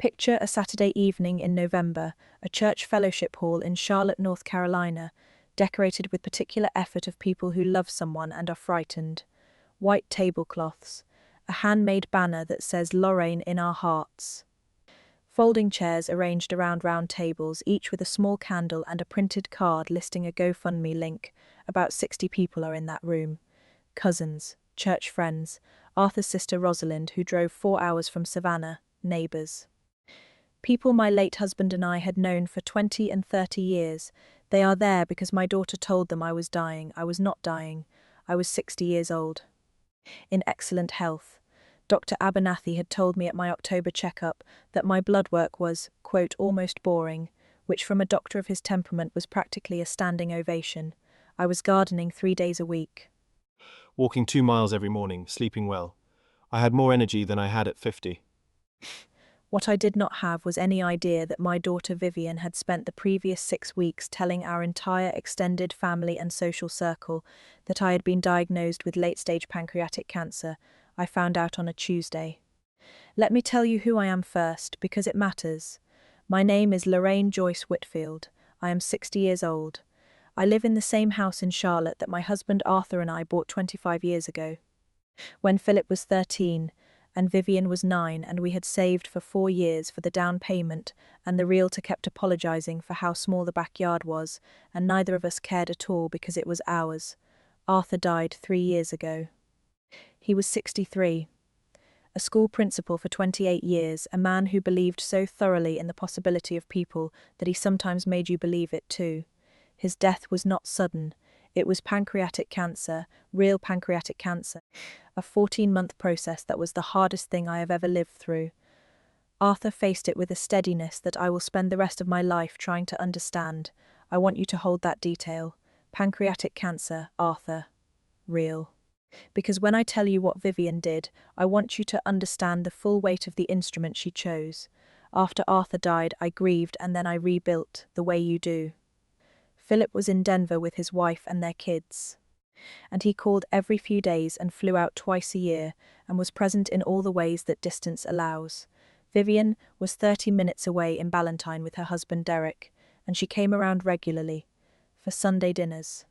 Picture a Saturday evening in November, a church fellowship hall in Charlotte, North Carolina, decorated with particular effort of people who love someone and are frightened. White tablecloths, a handmade banner that says "LORRAINE in Our Hearts." Folding chairs arranged around round tables, each with a small candle and a printed card listing a GoFundMe link. About 60 people are in that room. Cousins, church friends, Arthur's sister Rosalind, who drove 4 hours from Savannah, neighbours. People my late husband and I had known for 20 and 30 years. They are there because my daughter told them I was dying. I was not dying. I was 60 years old. In excellent health. Dr. Abernathy had told me at my October checkup that my bloodwork was, quote, almost boring, which from a doctor of his temperament was practically a standing ovation. I was gardening 3 days a week. Walking 2 miles every morning, sleeping well. I had more energy than I had at 50. What I did not have was any idea that my daughter Vivian had spent the previous 6 weeks telling our entire extended family and social circle that I had been diagnosed with late-stage pancreatic cancer. I found out on a Tuesday. Let me tell you who I am first, because it matters. My name is Lorraine Joyce Whitfield. I am 60 years old. I live in the same house in Charlotte that my husband Arthur and I bought 25 years ago. When Philip was 13, and Vivian was 9, and we had saved for 4 years for the down payment, and the realtor kept apologising for how small the backyard was, and neither of us cared at all because it was ours. Arthur died 3 years ago. He was 63. A school principal for 28 years, a man who believed so thoroughly in the possibility of people that he sometimes made you believe it too. His death was not sudden. It was pancreatic cancer, real pancreatic cancer, a 14-month process that was the hardest thing I have ever lived through. Arthur faced it with a steadiness that I will spend the rest of my life trying to understand. I want you to hold that detail. Pancreatic cancer, Arthur. Real. Because when I tell you what Vivian did, I want you to understand the full weight of the instrument she chose. After Arthur died, I grieved and then I rebuilt, the way you do. Philip was in Denver with his wife and their kids. And he called every few days and flew out twice a year and was present in all the ways that distance allows. Vivian was 30 minutes away in Ballantine with her husband Derek, and she came around regularly, for Sunday dinners,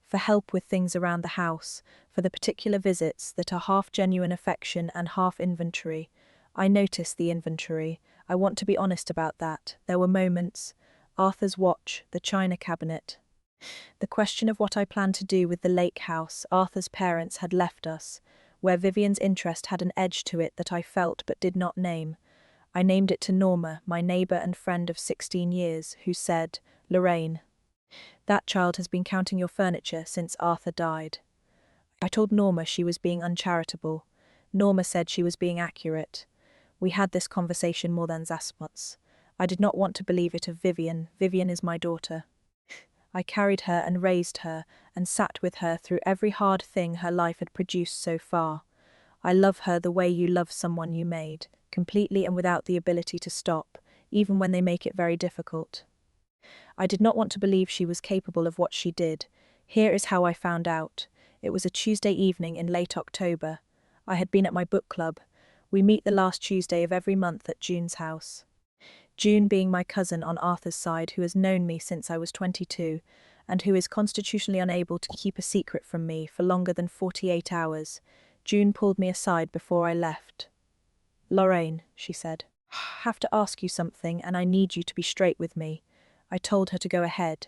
for help with things around the house, for the particular visits that are half genuine affection and half inventory. I noticed the inventory. I want to be honest about that. There were moments. Arthur's watch, the china cabinet. The question of what I planned to do with the lake house Arthur's parents had left us, where Vivian's interest had an edge to it that I felt but did not name. I named it to Norma, my neighbour and friend of 16 years, who said, "Lorraine, that child has been counting your furniture since Arthur died." I told Norma she was being uncharitable. Norma said she was being accurate. We had this conversation more than once. I did not want to believe it of Vivian. Vivian is my daughter. I carried her and raised her and sat with her through every hard thing her life had produced so far. I love her the way you love someone you made, completely and without the ability to stop, even when they make it very difficult. I did not want to believe she was capable of what she did. Here is how I found out. It was a Tuesday evening in late October. I had been at my book club. We meet the last Tuesday of every month at June's house. June being my cousin on Arthur's side, who has known me since I was 22, and who is constitutionally unable to keep a secret from me for longer than 48 hours. June pulled me aside before I left. "Lorraine," she said, "I have to ask you something, and I need you to be straight with me." I told her to go ahead.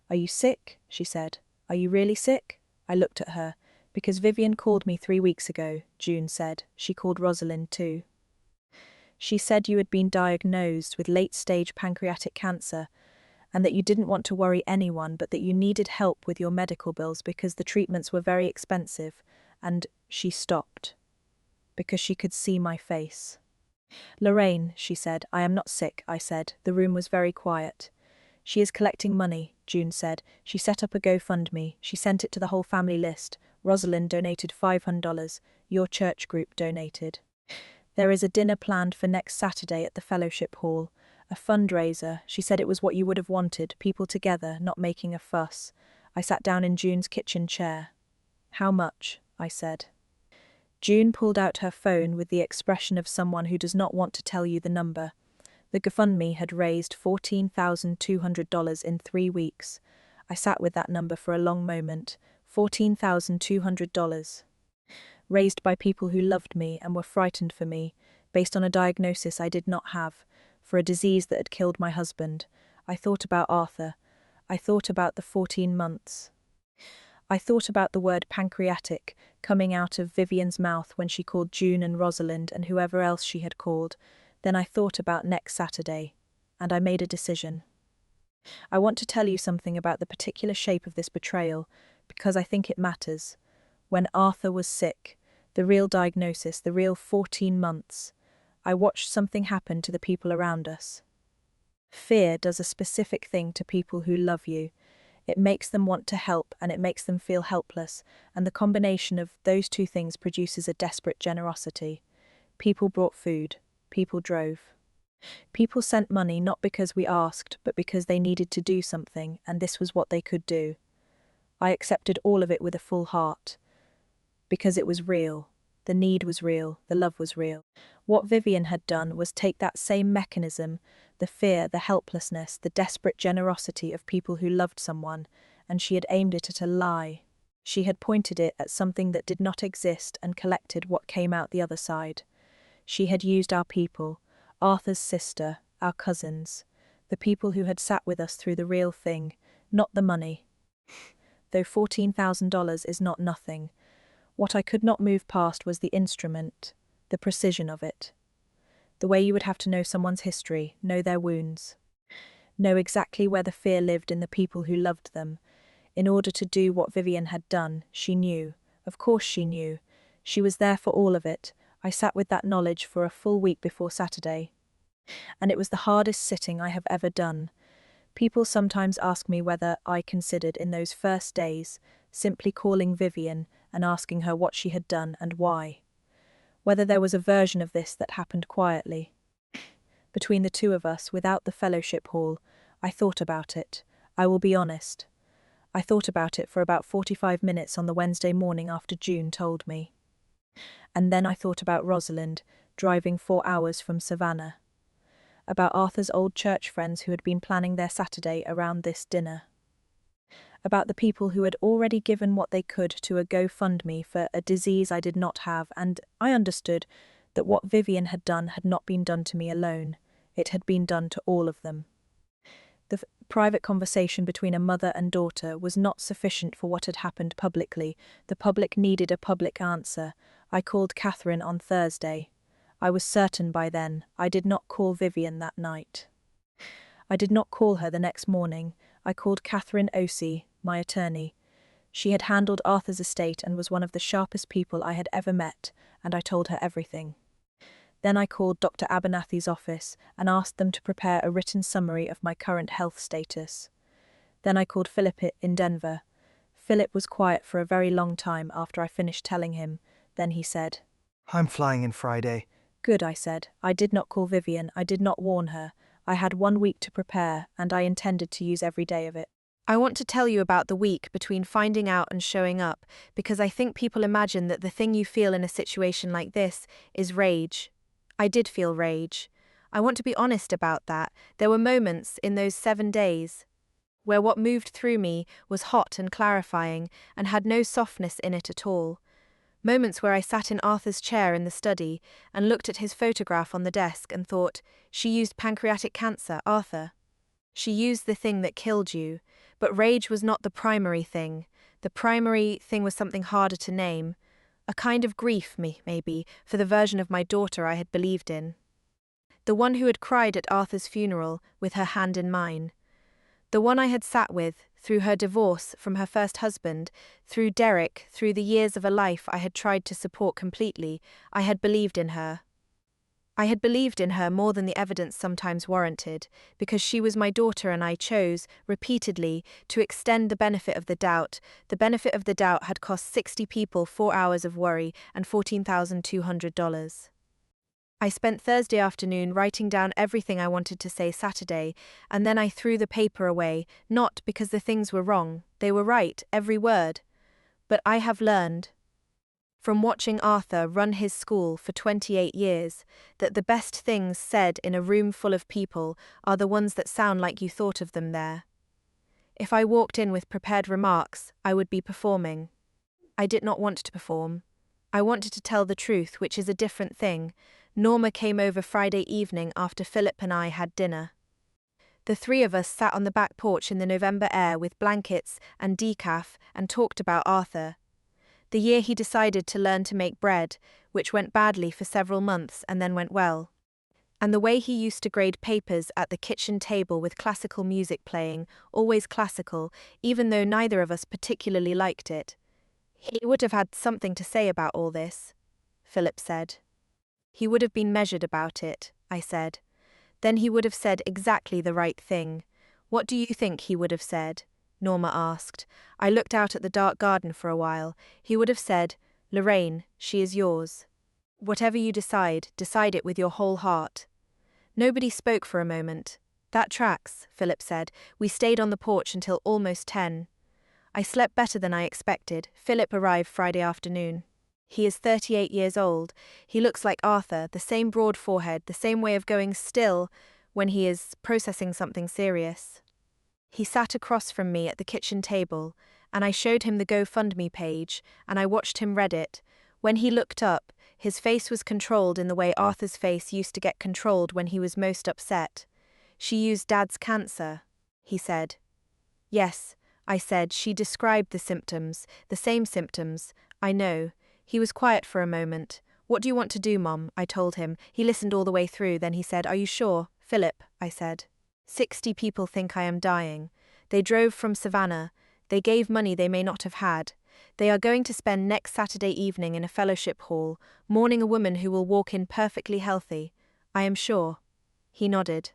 "Are you sick?" she said. "Are you really sick?" I looked at her. "Because Vivian called me 3 weeks ago," June said. "She called Rosalind too. She said you had been diagnosed with late-stage pancreatic cancer and that you didn't want to worry anyone, but that you needed help with your medical bills because the treatments were very expensive." And she stopped, because she could see my face. "Lorraine," she said. "I am not sick," I said. The room was very quiet. "She is collecting money," June said. "She set up a GoFundMe. She sent it to the whole family list. Rosalind donated $500. Your church group donated. There is a dinner planned for next Saturday at the fellowship hall. A fundraiser. She said it was what you would have wanted, people together, not making a fuss." I sat down in June's kitchen chair. "How much?" I said. June pulled out her phone with the expression of someone who does not want to tell you the number. The GoFundMe had raised $14,200 in 3 weeks. I sat with that number for a long moment. $14,200. Raised by people who loved me and were frightened for me, based on a diagnosis I did not have, for a disease that had killed my husband. I thought about Arthur. I thought about the 14 months. I thought about the word pancreatic coming out of Vivian's mouth when she called June and Rosalind and whoever else she had called. Then I thought about next Saturday, and I made a decision. I want to tell you something about the particular shape of this betrayal, because I think it matters. When Arthur was sick, the real diagnosis, the real 14 months, I watched something happen to the people around us. Fear does a specific thing to people who love you. It makes them want to help and it makes them feel helpless, and the combination of those two things produces a desperate generosity. People brought food. People drove. People sent money not because we asked, but because they needed to do something, and this was what they could do. I accepted all of it with a full heart. Because it was real. The need was real. The love was real. What Vivian had done was take that same mechanism, the fear, the helplessness, the desperate generosity of people who loved someone, and she had aimed it at a lie. She had pointed it at something that did not exist and collected what came out the other side. She had used our people, Arthur's sister, our cousins, the people who had sat with us through the real thing, not the money. Though $14,000 is not nothing, what I could not move past was the instrument, the precision of it. The way you would have to know someone's history, know their wounds, know exactly where the fear lived in the people who loved them. In order to do what Vivian had done, she knew. Of course she knew. She was there for all of it. I sat with that knowledge for a full week before Saturday. And it was the hardest sitting I have ever done. People sometimes ask me whether I considered in those first days simply calling Vivian and asking her what she had done and why. Whether there was a version of this that happened quietly. Between the two of us, without the fellowship hall, I thought about it. I will be honest. I thought about it for about 45 minutes on the Wednesday morning after June told me. And then I thought about Rosalind, driving 4 hours from Savannah. About Arthur's old church friends who had been planning their Saturday around this dinner. About the people who had already given what they could to a GoFundMe for a disease I did not have, and I understood that what Vivian had done had not been done to me alone. It had been done to all of them. The private conversation between a mother and daughter was not sufficient for what had happened publicly. The public needed a public answer. I called Catherine on Thursday. I was certain by then I did not call Vivian that night. I did not call her the next morning. I called Catherine Osey, my attorney. She had handled Arthur's estate and was one of the sharpest people I had ever met, and I told her everything. Then I called Dr. Abernathy's office and asked them to prepare a written summary of my current health status. Then I called Philip in Denver. Philip was quiet for a very long time after I finished telling him. Then he said, "I'm flying in Friday." "Good," I said. I did not call Vivian. I did not warn her. I had 1 week to prepare, and I intended to use every day of it. I want to tell you about the week between finding out and showing up, because I think people imagine that the thing you feel in a situation like this is rage. I did feel rage. I want to be honest about that. There were moments in those 7 days where what moved through me was hot and clarifying and had no softness in it at all. Moments where I sat in Arthur's chair in the study and looked at his photograph on the desk and thought, she used pancreatic cancer, Arthur. She used the thing that killed you. But rage was not the primary thing. The primary thing was something harder to name. A kind of grief, maybe, for the version of my daughter I had believed in. The one who had cried at Arthur's funeral with her hand in mine. The one I had sat with, through her divorce from her first husband, through Derek, through the years of a life I had tried to support completely. I had believed in her. I had believed in her more than the evidence sometimes warranted, because she was my daughter and I chose, repeatedly, to extend the benefit of the doubt. The benefit of the doubt had cost 60 people 4 hours of worry and $14,200. I spent Thursday afternoon writing down everything I wanted to say Saturday, and then I threw the paper away, not because the things were wrong, they were right, every word. But I have learned. from watching Arthur run his school for 28 years, that the best things said in a room full of people are the ones that sound like you thought of them there. If I walked in with prepared remarks, I would be performing. I did not want to perform. I wanted to tell the truth, which is a different thing. Norma came over Friday evening after Philip and I had dinner. The three of us sat on the back porch in the November air with blankets and decaf and talked about Arthur. The year he decided to learn to make bread, which went badly for several months and then went well. And the way he used to grade papers at the kitchen table with classical music playing, always classical, even though neither of us particularly liked it. He would have had something to say about all this, Philip said. He would have been measured about it, I said. Then he would have said exactly the right thing. What do you think he would have said? Norma asked. I looked out at the dark garden for a while. He would have said, Lorraine, she is yours. Whatever you decide, decide it with your whole heart. Nobody spoke for a moment. That tracks, Philip said. We stayed on the porch until almost 10. I slept better than I expected. Philip arrived Friday afternoon. He is 38 years old. He looks like Arthur, the same broad forehead, the same way of going still when he is processing something serious. He sat across from me at the kitchen table, and I showed him the GoFundMe page, and I watched him read it. When he looked up, his face was controlled in the way Arthur's face used to get controlled when he was most upset. She used Dad's cancer, he said. Yes, I said. She described the symptoms, the same symptoms, I know. He was quiet for a moment. What do you want to do, Mom? I told him. He listened all the way through, then he said, Are you sure? Philip, I said. 60 people think I am dying. They drove from Savannah. They gave money they may not have had. They are going to spend next Saturday evening in a fellowship hall, mourning a woman who will walk in perfectly healthy. I am sure. He nodded.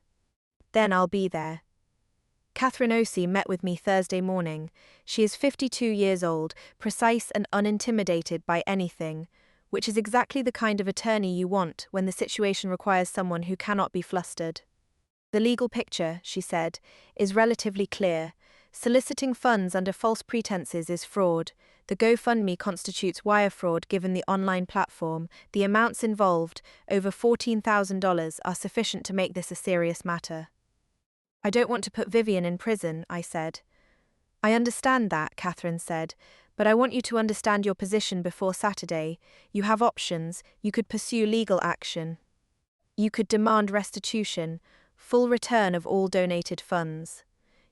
Then I'll be there. Catherine Osei met with me Thursday morning. She is 52 years old, precise and unintimidated by anything, which is exactly the kind of attorney you want when the situation requires someone who cannot be flustered. The legal picture, she said, is relatively clear. Soliciting funds under false pretenses is fraud. The GoFundMe constitutes wire fraud given the online platform. The amounts involved, over $14,000, are sufficient to make this a serious matter. I don't want to put Vivian in prison, I said. I understand that, Catherine said, but I want you to understand your position before Saturday. You have options. You could pursue legal action. You could demand restitution, full return of all donated funds.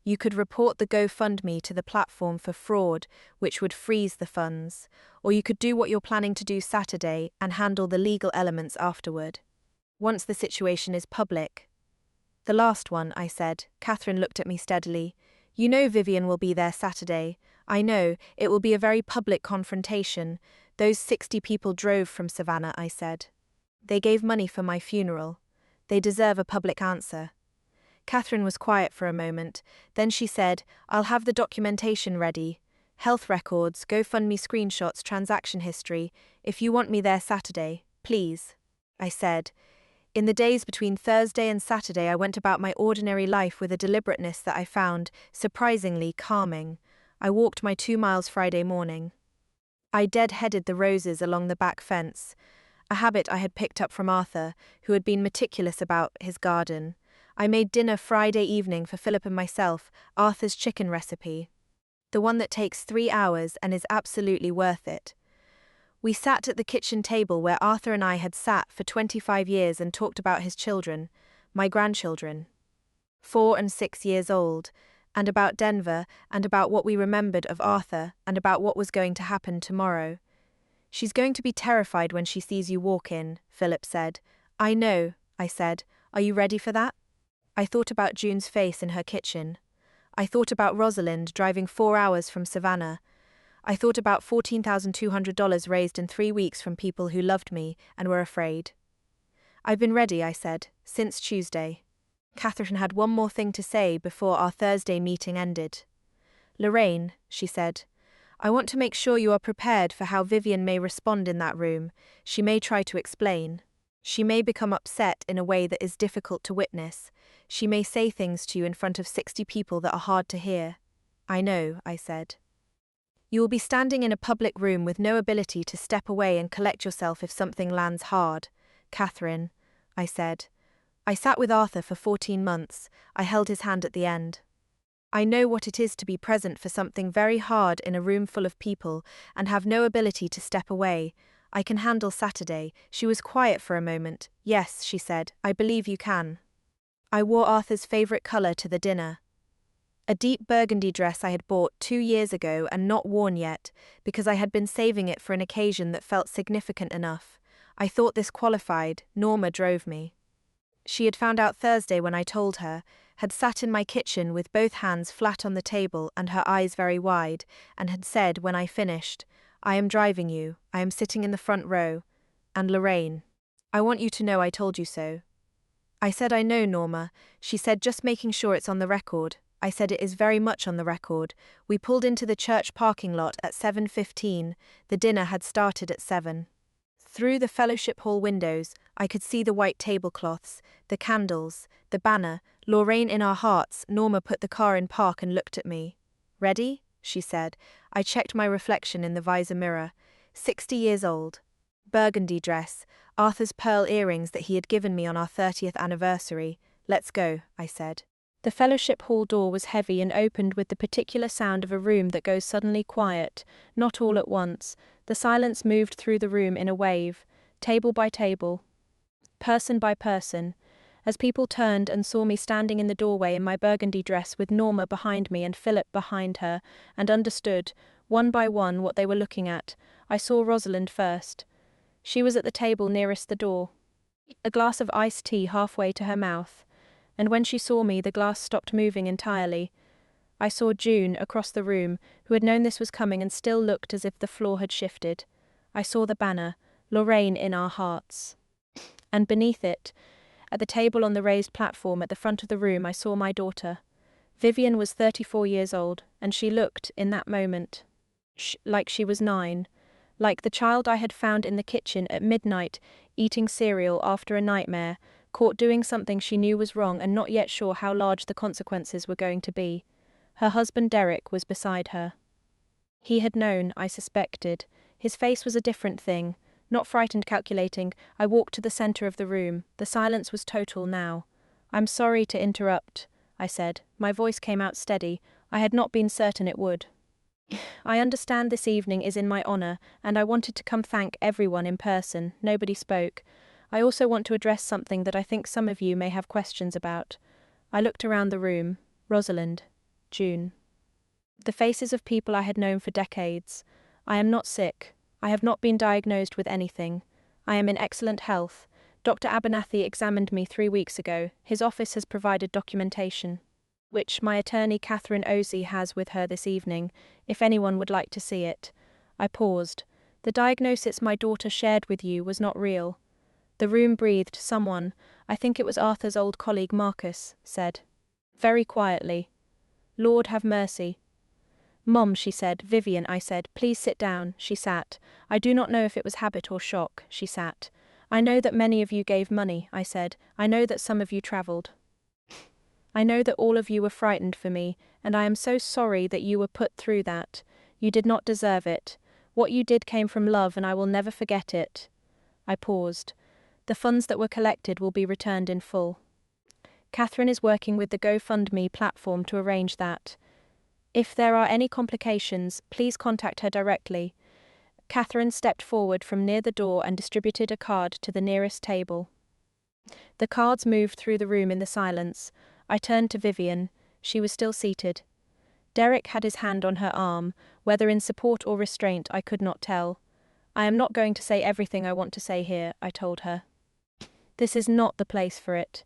You could report the GoFundMe to the platform for fraud, which would freeze the funds, or you could do what you're planning to do Saturday and handle the legal elements afterward. Once the situation is public. The last one, I said. Catherine looked at me steadily. You know Vivian will be there Saturday. I know, it will be a very public confrontation. Those 60 people drove from Savannah, I said. They gave money for my funeral. They deserve a public answer. Catherine was quiet for a moment. Then she said, I'll have the documentation ready. Health records, GoFundMe screenshots, transaction history. If you want me there Saturday, please. I said. In the days between Thursday and Saturday, I went about my ordinary life with a deliberateness that I found surprisingly calming. I walked my 2 miles Friday morning. I dead-headed the roses along the back fence, a habit I had picked up from Arthur, who had been meticulous about his garden. I made dinner Friday evening for Philip and myself, Arthur's chicken recipe. The one that takes 3 hours and is absolutely worth it. We sat at the kitchen table where Arthur and I had sat for 25 years and talked about his children, my grandchildren, 4 and 6 years old, and about Denver, and about what we remembered of Arthur, and about what was going to happen tomorrow. She's going to be terrified when she sees you walk in, Philip said. I know, I said. Are you ready for that? I thought about June's face in her kitchen. I thought about Rosalind driving 4 hours from Savannah. I thought about $14,200 raised in 3 weeks from people who loved me and were afraid. I've been ready, I said, since Tuesday. Catherine had one more thing to say before our Thursday meeting ended. Lorraine, she said, I want to make sure you are prepared for how Vivian may respond in that room. She may try to explain. She may become upset in a way that is difficult to witness. She may say things to you in front of 60 people that are hard to hear. I know, I said. You will be standing in a public room with no ability to step away and collect yourself if something lands hard. Catherine, I said. I sat with Arthur for 14 months. I held his hand at the end. I know what it is to be present for something very hard in a room full of people and have no ability to step away. I can handle Saturday. She was quiet for a moment. Yes, she said, I believe you can. I wore Arthur's favourite colour to the dinner. A deep burgundy dress I had bought 2 years ago and not worn yet, because I had been saving it for an occasion that felt significant enough. I thought this qualified. Norma drove me. She had found out Thursday when I told her, had sat in my kitchen with both hands flat on the table and her eyes very wide, and had said when I finished, I am driving you, I am sitting in the front row. And Lorraine, I want you to know I told you so. I said I know, Norma. She said just making sure it's on the record. I said it is very much on the record. We pulled into the church parking lot at 7:15. The dinner had started at 7. Through the fellowship hall windows, I could see the white tablecloths, the candles, the banner, Lorraine in Our Hearts. Norma put the car in park and looked at me. Ready? She said. I checked my reflection in the visor mirror. 60 years old. Burgundy dress, Arthur's pearl earrings that he had given me on our 30th anniversary. Let's go, I said. The fellowship hall door was heavy and opened with the particular sound of a room that goes suddenly quiet, not all at once. The silence moved through the room in a wave, table by table, person by person, as people turned and saw me standing in the doorway in my burgundy dress with Norma behind me and Philip behind her, and understood, one by one, what they were looking at. I saw Rosalind first. She was at the table nearest the door, a glass of iced tea halfway to her mouth, and when she saw me the glass stopped moving entirely. I saw June, across the room, who had known this was coming and still looked as if the floor had shifted. I saw the banner, Lorraine in Our Hearts. And beneath it, at the table on the raised platform at the front of the room, I saw my daughter. Vivian was 34 years old, and she looked, in that moment, like she was 9, like the child I had found in the kitchen at midnight, eating cereal after a nightmare, caught doing something she knew was wrong and not yet sure how large the consequences were going to be. Her husband Derek was beside her. He had known, I suspected. His face was a different thing. Not frightened, calculating, I walked to the centre of the room. The silence was total now. I'm sorry to interrupt, I said. My voice came out steady. I had not been certain it would. I understand this evening is in my honour, and I wanted to come thank everyone in person. Nobody spoke. I also want to address something that I think some of you may have questions about. I looked around the room. Rosalind. June. The faces of people I had known for decades. I am not sick. I have not been diagnosed with anything. I am in excellent health. Dr. Abernathy examined me 3 weeks ago. His office has provided documentation, which my attorney Catherine Ozey has with her this evening, if anyone would like to see it. I paused. The diagnosis my daughter shared with you was not real. The room breathed. Someone, I think it was Arthur's old colleague Marcus, said, very quietly, Lord have mercy. Mom, she said. Vivian, I said, please sit down. She sat. I do not know if it was habit or shock. She sat. I know that many of you gave money, I said. I know that some of you travelled. I know that all of you were frightened for me, and I am so sorry that you were put through that. You did not deserve it. What you did came from love, and I will never forget it. I paused. The funds that were collected will be returned in full. Catherine is working with the GoFundMe platform to arrange that. If there are any complications, please contact her directly. Catherine stepped forward from near the door and distributed a card to the nearest table. The cards moved through the room in the silence. I turned to Vivian. She was still seated. Derek had his hand on her arm, whether in support or restraint I could not tell. I am not going to say everything I want to say here, I told her. This is not the place for it.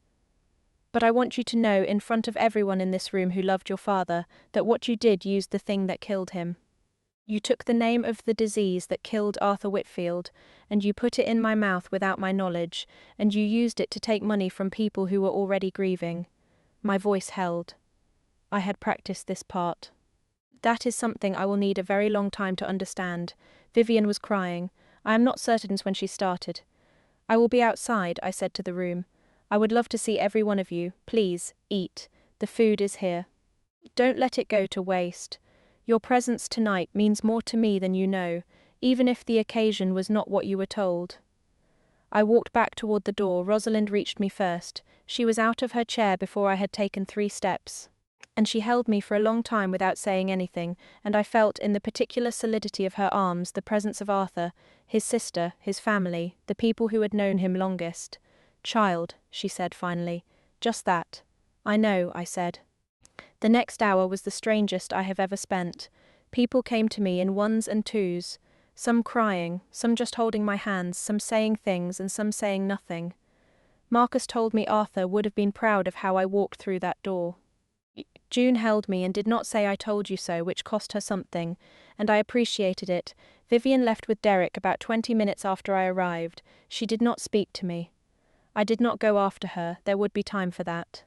But I want you to know, in front of everyone in this room who loved your father, that what you did used the thing that killed him. You took the name of the disease that killed Arthur Whitfield, and you put it in my mouth without my knowledge, and you used it to take money from people who were already grieving. My voice held. I had practiced this part. That is something I will need a very long time to understand. Vivian was crying. I am not certain when she started. I will be outside, I said to the room. I would love to see every one of you. Please, eat. The food is here. Don't let it go to waste. Your presence tonight means more to me than you know, even if the occasion was not what you were told." I walked back toward the door. Rosalind reached me first. She was out of her chair before I had taken 3 steps. And she held me for a long time without saying anything, and I felt in the particular solidity of her arms the presence of Arthur, his sister, his family, the people who had known him longest. "Child," she said finally. "Just that." "I know," I said. The next hour was the strangest I have ever spent. People came to me in ones and twos, some crying, some just holding my hands, some saying things and some saying nothing. Marcus told me Arthur would have been proud of how I walked through that door. June held me and did not say "I told you so," which cost her something, and I appreciated it. Vivian left with Derek about 20 minutes after I arrived. She did not speak to me. I did not go after her. There would be time for that.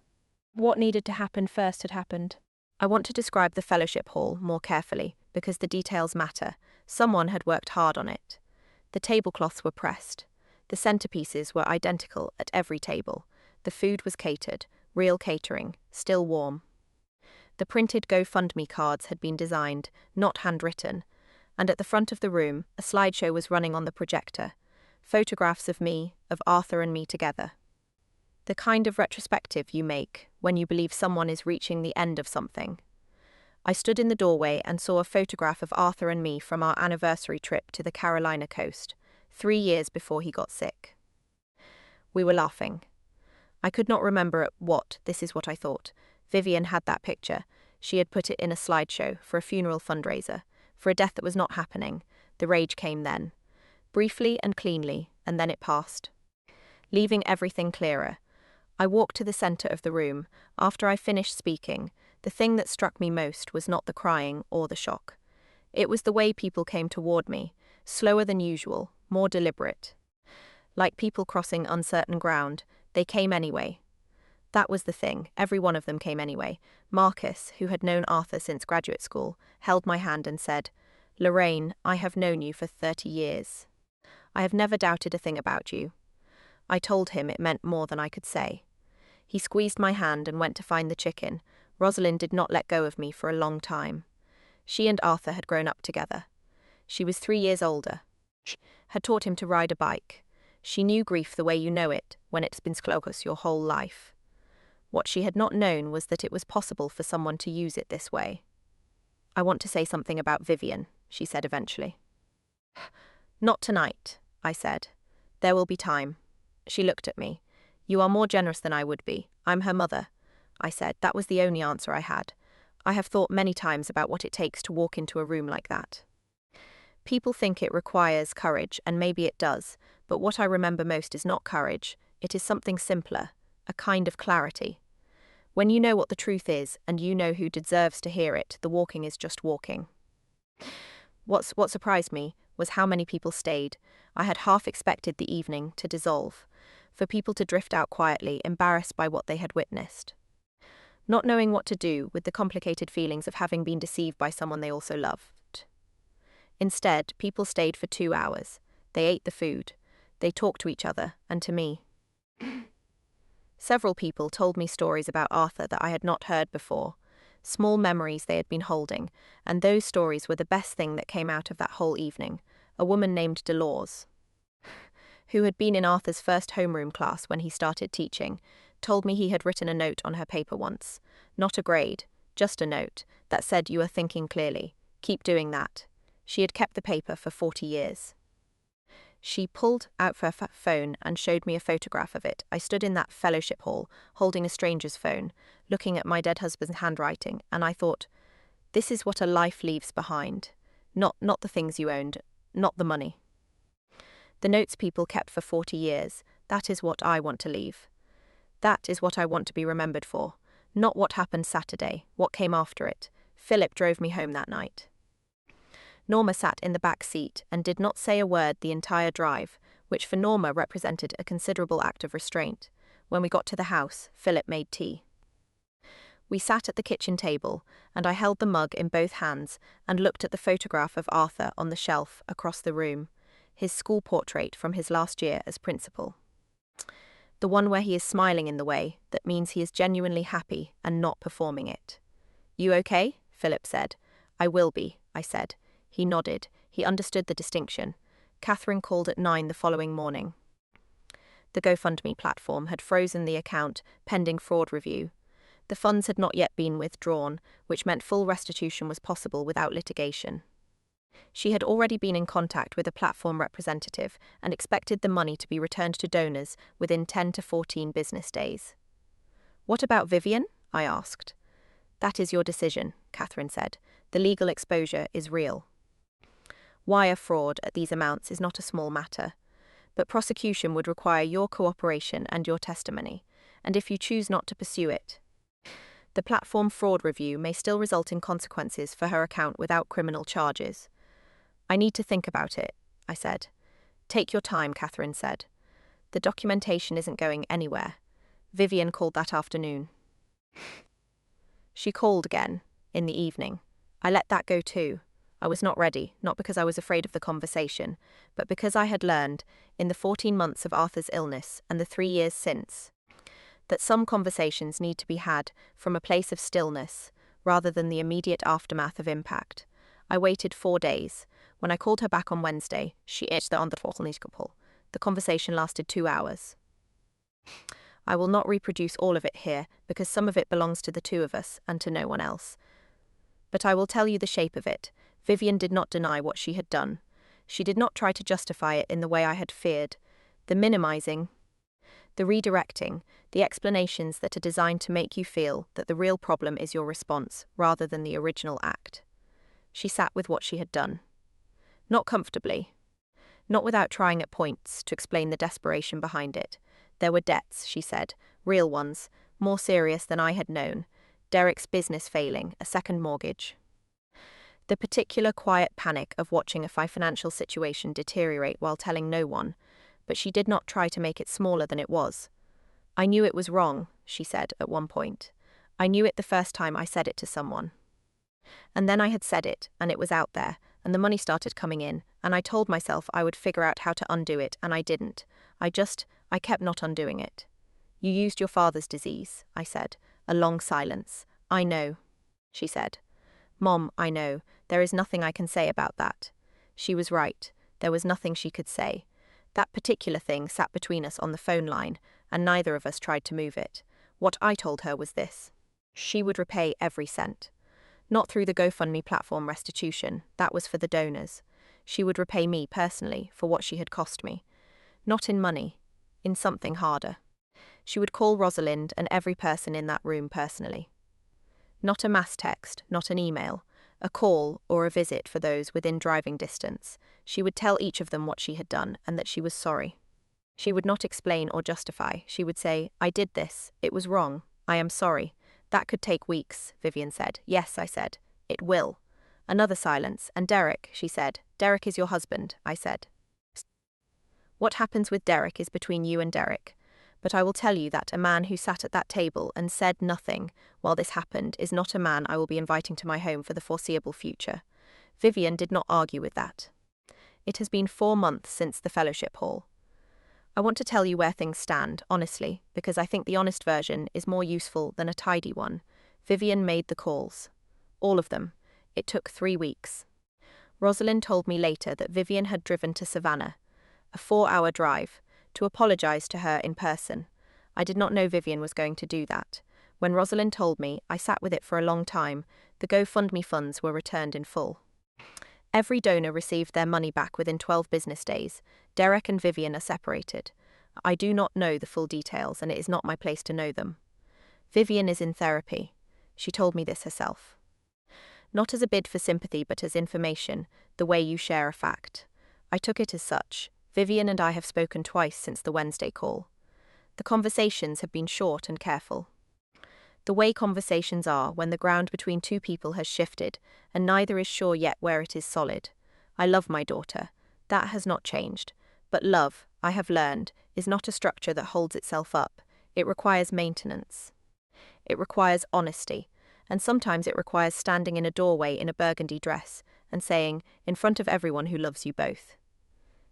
What needed to happen first had happened. I want to describe the fellowship hall more carefully, because the details matter. Someone had worked hard on it. The tablecloths were pressed. The centerpieces were identical at every table. The food was catered, real catering, still warm. The printed GoFundMe cards had been designed, not handwritten, and at the front of the room, a slideshow was running on the projector. Photographs of me, of Arthur and me together. The kind of retrospective you make when you believe someone is reaching the end of something. I stood in the doorway and saw a photograph of Arthur and me from our anniversary trip to the Carolina coast, 3 years before he got sick. We were laughing. I could not remember at what, this is what I thought. Vivian had that picture. She had put it in a slideshow for a funeral fundraiser, for a death that was not happening. The rage came then. Briefly and cleanly, and then it passed. Leaving everything clearer. I walked to the center of the room. After I finished speaking, the thing that struck me most was not the crying or the shock. It was the way people came toward me, slower than usual, more deliberate. Like people crossing uncertain ground, they came anyway. That was the thing, every one of them came anyway. Marcus, who had known Arthur since graduate school, held my hand and said, "Lorraine, I have known you for 30 years. I have never doubted a thing about you." I told him it meant more than I could say. He squeezed my hand and went to find the chicken. Rosalind did not let go of me for a long time. She and Arthur had grown up together. She was 3 years older. She had taught him to ride a bike. She knew grief the way you know it, when it's been close your whole life. What she had not known was that it was possible for someone to use it this way. "I want to say something about Vivian," she said eventually. "Not tonight," I said. "There will be time." She looked at me. "You are more generous than I would be. I'm her mother," I said. That was the only answer I had. I have thought many times about what it takes to walk into a room like that. People think it requires courage, and maybe it does, but what I remember most is not courage. It is something simpler, a kind of clarity. When you know what the truth is, and you know who deserves to hear it, the walking is just walking. What surprised me was how many people stayed. I had half expected the evening to dissolve, for people to drift out quietly, embarrassed by what they had witnessed. Not knowing what to do with the complicated feelings of having been deceived by someone they also loved. Instead, people stayed for 2 hours. They ate the food. They talked to each other and to me. Several people told me stories about Arthur that I had not heard before, small memories they had been holding, and those stories were the best thing that came out of that whole evening. A woman named Dolores, who had been in Arthur's first homeroom class when he started teaching, told me he had written a note on her paper once. Not a grade, just a note, that said, "You are thinking clearly. Keep doing that." She had kept the paper for 40 years. She pulled out her phone and showed me a photograph of it. I stood in that fellowship hall, holding a stranger's phone, looking at my dead husband's handwriting, and I thought, this is what a life leaves behind. Not the things you owned, not the money. The notes people kept for 40 years, that is what I want to leave. That is what I want to be remembered for, not what happened Saturday, what came after it. Philip drove me home that night. Norma sat in the back seat and did not say a word the entire drive, which for Norma represented a considerable act of restraint. When we got to the house, Philip made tea. We sat at the kitchen table, and I held the mug in both hands and looked at the photograph of Arthur on the shelf across the room, his school portrait from his last year as principal. The one where he is smiling in the way that means he is genuinely happy and not performing it. "You okay?" Philip said. I will be, I said. He nodded. He understood the distinction. Catherine called at 9 the following morning. The GoFundMe platform had frozen the account pending fraud review. The funds had not yet been withdrawn, which meant full restitution was possible without litigation. She had already been in contact with a platform representative and expected the money to be returned to donors within 10 to 14 business days. What about Vivian? I asked. That is your decision, Catherine said. The legal exposure is real. Wire fraud at these amounts is not a small matter, but prosecution would require your cooperation and your testimony, and if you choose not to pursue it, the platform fraud review may still result in consequences for her account without criminal charges. I need to think about it, I said. Take your time, Catherine said. The documentation isn't going anywhere. Vivian called that afternoon. She called again, in the evening. I let that go too. I was not ready, not because I was afraid of the conversation, but because I had learned, in the 14 months of Arthur's illness and the 3 years since, that some conversations need to be had from a place of stillness, rather than the immediate aftermath of impact. I waited 4 days. When I called her back on Wednesday, she itched on the couple. The conversation lasted 2 hours. I will not reproduce all of it here, because some of it belongs to the two of us, and to no one else. But I will tell you the shape of it. Vivian did not deny what she had done. She did not try to justify it in the way I had feared. The minimizing, the redirecting, the explanations that are designed to make you feel that the real problem is your response, rather than the original act. She sat with what she had done. Not comfortably. Not without trying at points to explain the desperation behind it. There were debts, she said, real ones, more serious than I had known. Derek's business failing, a second mortgage. The particular quiet panic of watching a financial situation deteriorate while telling no one, but she did not try to make it smaller than it was. I knew it was wrong, she said at one point. I knew it the first time I said it to someone. And then I had said it, and it was out there, and the money started coming in, and I told myself I would figure out how to undo it, and I didn't. I kept not undoing it. You used your father's disease, I said. A long silence. I know, she said. Mom, I know. There is nothing I can say about that. She was right. There was nothing she could say. That particular thing sat between us on the phone line, and neither of us tried to move it. What I told her was this. She would repay every cent. Not through the GoFundMe platform restitution, that was for the donors. She would repay me personally for what she had cost me. Not in money, in something harder. She would call Rosalind and every person in that room personally. Not a mass text, not an email, a call or a visit for those within driving distance. She would tell each of them what she had done and that she was sorry. She would not explain or justify. She would say, I did this. It was wrong. I am sorry. That could take weeks, Vivian said. Yes, I said. It will. Another silence. And Derek, she said. Derek is your husband, I said. What happens with Derek is between you and Derek. But I will tell you that a man who sat at that table and said nothing while this happened is not a man I will be inviting to my home for the foreseeable future. Vivian did not argue with that. It has been 4 months since the fellowship hall. I want to tell you where things stand, honestly, because I think the honest version is more useful than a tidy one. Vivian made the calls. All of them. It took 3 weeks. Rosalind told me later that Vivian had driven to Savannah, a 4-hour drive, to apologize to her in person. I did not know Vivian was going to do that. When Rosalind told me, I sat with it for a long time. The GoFundMe funds were returned in full. Every donor received their money back within 12 business days. Derek and Vivian are separated. I do not know the full details, and it is not my place to know them. Vivian is in therapy. She told me this herself. Not as a bid for sympathy, but as information, the way you share a fact. I took it as such. Vivian and I have spoken twice since the Wednesday call. The conversations have been short and careful. The way conversations are when the ground between two people has shifted, and neither is sure yet where it is solid. I love my daughter. That has not changed. But love, I have learned, is not a structure that holds itself up. It requires maintenance. It requires honesty, and sometimes it requires standing in a doorway in a burgundy dress and saying, in front of everyone who loves you both.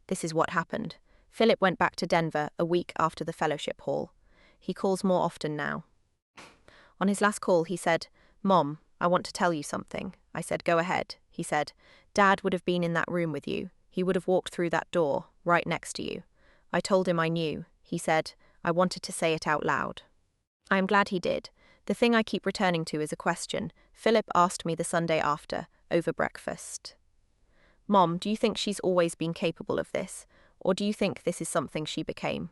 This is what happened. Philip went back to Denver a week after the fellowship hall. He calls more often now. On his last call, he said, Mom, I want to tell you something. I said. Go ahead, he said. Dad would have been in that room with you. He would have walked through that door, right next to you. I told him I knew. He said. I wanted to say it out loud. I am glad he did. The thing I keep returning to is a question Philip asked me the Sunday after, over breakfast. Mom, do you think she's always been capable of this? Or do you think this is something she became?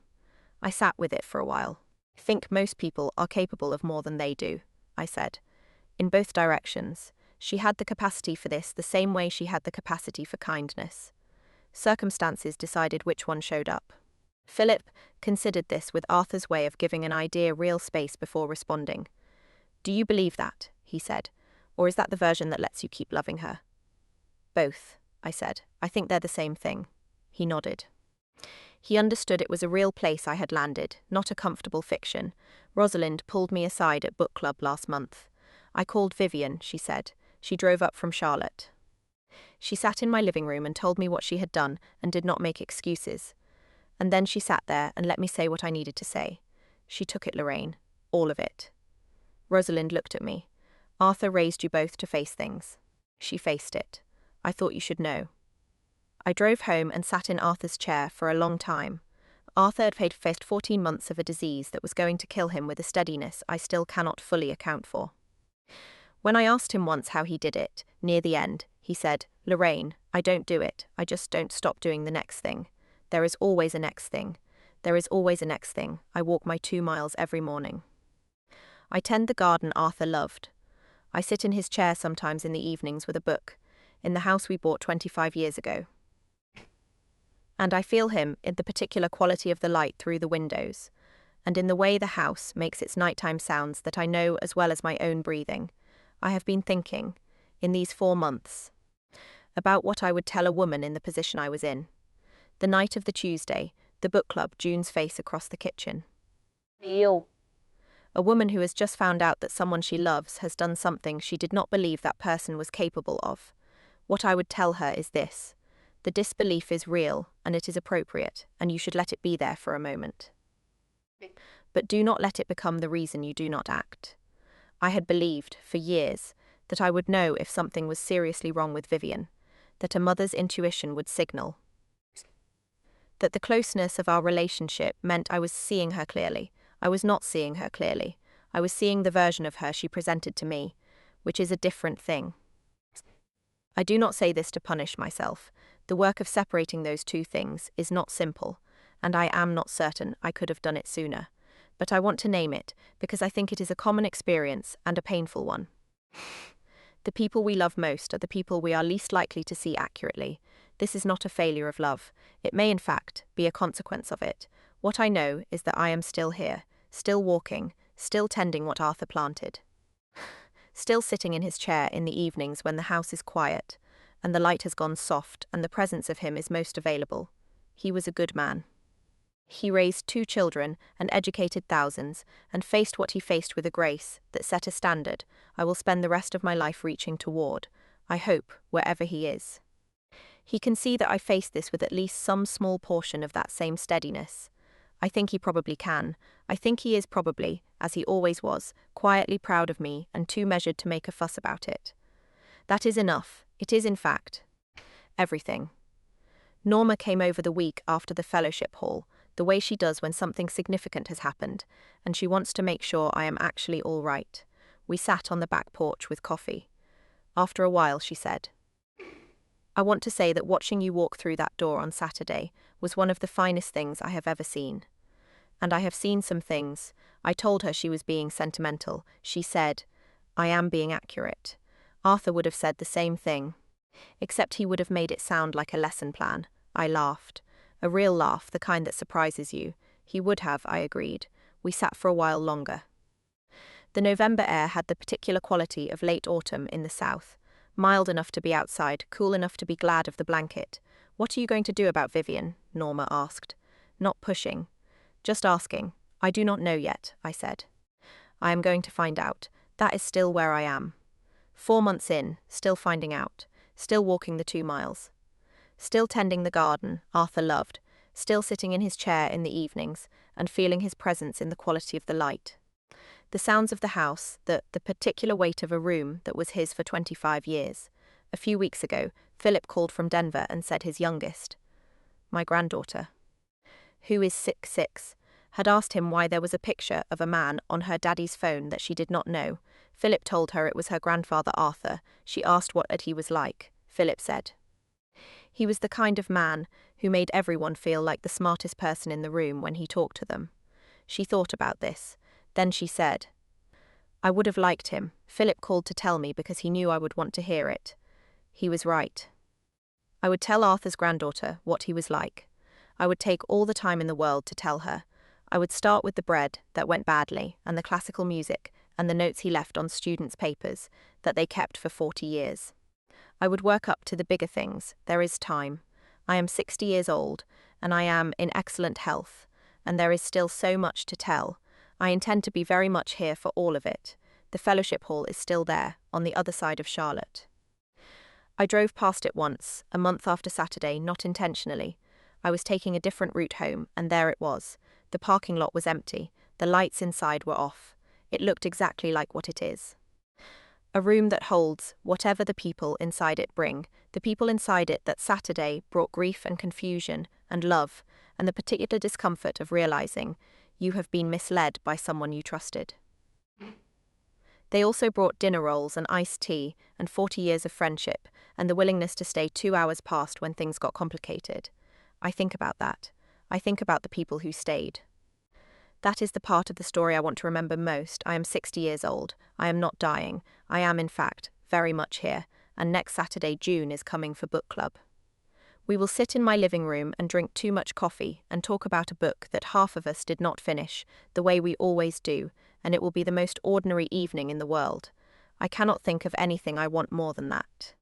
I sat with it for a while. I think most people are capable of more than they do, I said. In both directions. She had the capacity for this the same way she had the capacity for kindness. Circumstances decided which one showed up. Philip considered this with Arthur's way of giving an idea real space before responding. Do you believe that? He said. Or is that the version that lets you keep loving her? Both, I said. I think they're the same thing. He nodded. He understood it was a real place I had landed, not a comfortable fiction. Rosalind pulled me aside at book club last month. I called Vivian, she said. She drove up from Charlotte. She sat in my living room and told me what she had done and did not make excuses. And then she sat there and let me say what I needed to say. She took it, Lorraine. All of it. Rosalind looked at me. Arthur raised you both to face things. She faced it. I thought you should know. I drove home and sat in Arthur's chair for a long time. Arthur had faced 14 months of a disease that was going to kill him with a steadiness I still cannot fully account for. When I asked him once how he did it, near the end, he said, Lorraine, I don't do it, I just don't stop doing the next thing. There is always a next thing. There is always a next thing. I walk my 2 miles every morning. I tend the garden Arthur loved. I sit in his chair sometimes in the evenings with a book, in the house we bought 25 years ago. And I feel him in the particular quality of the light through the windows, and in the way the house makes its nighttime sounds that I know as well as my own breathing. I have been thinking, in these 4 months, about what I would tell a woman in the position I was in. The night of the Tuesday, the book club, June's face across the kitchen. You. A woman who has just found out that someone she loves has done something she did not believe that person was capable of. What I would tell her is this. The disbelief is real, and it is appropriate, and you should let it be there for a moment. But do not let it become the reason you do not act. I had believed, for years, that I would know if something was seriously wrong with Vivian, that a mother's intuition would signal. That the closeness of our relationship meant I was seeing her clearly. I was not seeing her clearly. I was seeing the version of her she presented to me, which is a different thing. I do not say this to punish myself. The work of separating those two things is not simple, and I am not certain I could have done it sooner. But I want to name it, because I think it is a common experience and a painful one. The people we love most are the people we are least likely to see accurately. This is not a failure of love. It may, in fact, be a consequence of it. What I know is that I am still here, still walking, still tending what Arthur planted. Still sitting in his chair in the evenings when the house is quiet, and the light has gone soft and the presence of him is most available. He was a good man. He raised 2 children and educated thousands, and faced what he faced with a grace that set a standard I will spend the rest of my life reaching toward, I hope, wherever he is. He can see that I face this with at least some small portion of that same steadiness. I think he probably can. I think he is probably, as he always was, quietly proud of me and too measured to make a fuss about it. That is enough. It is, in fact, everything. Norma came over the week after the fellowship hall, the way she does when something significant has happened, and she wants to make sure I am actually all right. We sat on the back porch with coffee. After a while, she said, I want to say that watching you walk through that door on Saturday was one of the finest things I have ever seen. And I have seen some things. I told her she was being sentimental. She said, I am being accurate. Arthur would have said the same thing, except he would have made it sound like a lesson plan. I laughed. A real laugh, the kind that surprises you. He would have, I agreed. We sat for a while longer. The November air had the particular quality of late autumn in the south. Mild enough to be outside, cool enough to be glad of the blanket. What are you going to do about Vivian? Norma asked. Not pushing. Just asking. I do not know yet, I said. I am going to find out. That is still where I am. 4 months in, still finding out. Still walking the 2 miles. Still tending the garden Arthur loved. Still sitting in his chair in the evenings and feeling his presence in the quality of the light. The sounds of the house, the particular weight of a room that was his for 25 years. A few weeks ago, Philip called from Denver and said his youngest, my granddaughter, who is 6'6", had asked him why there was a picture of a man on her daddy's phone that she did not know. Philip told her it was her grandfather Arthur. She asked what he was like. Philip said, he was the kind of man who made everyone feel like the smartest person in the room when he talked to them. She thought about this. Then she said, I would have liked him. Philip called to tell me because he knew I would want to hear it. He was right. I would tell Arthur's granddaughter what he was like. I would take all the time in the world to tell her. I would start with the bread that went badly and the classical music and the notes he left on students' papers that they kept for 40 years. I would work up to the bigger things. There is time. I am 60 years old, and I am in excellent health, and there is still so much to tell. I intend to be very much here for all of it. The fellowship hall is still there, on the other side of Charlotte. I drove past it once, a month after Saturday, not intentionally. I was taking a different route home, and there it was. The parking lot was empty. The lights inside were off. It looked exactly like what it is. A room that holds whatever the people inside it bring, the people inside it that Saturday brought grief and confusion and love, and the particular discomfort of realizing you have been misled by someone you trusted. They also brought dinner rolls and iced tea and 40 years of friendship and the willingness to stay 2 hours past when things got complicated. I think about that. I think about the people who stayed. That is the part of the story I want to remember most. I am 60 years old. I am not dying. I am, in fact, very much here, and next Saturday, June, is coming for book club. We will sit in my living room and drink too much coffee and talk about a book that half of us did not finish, the way we always do, and it will be the most ordinary evening in the world. I cannot think of anything I want more than that.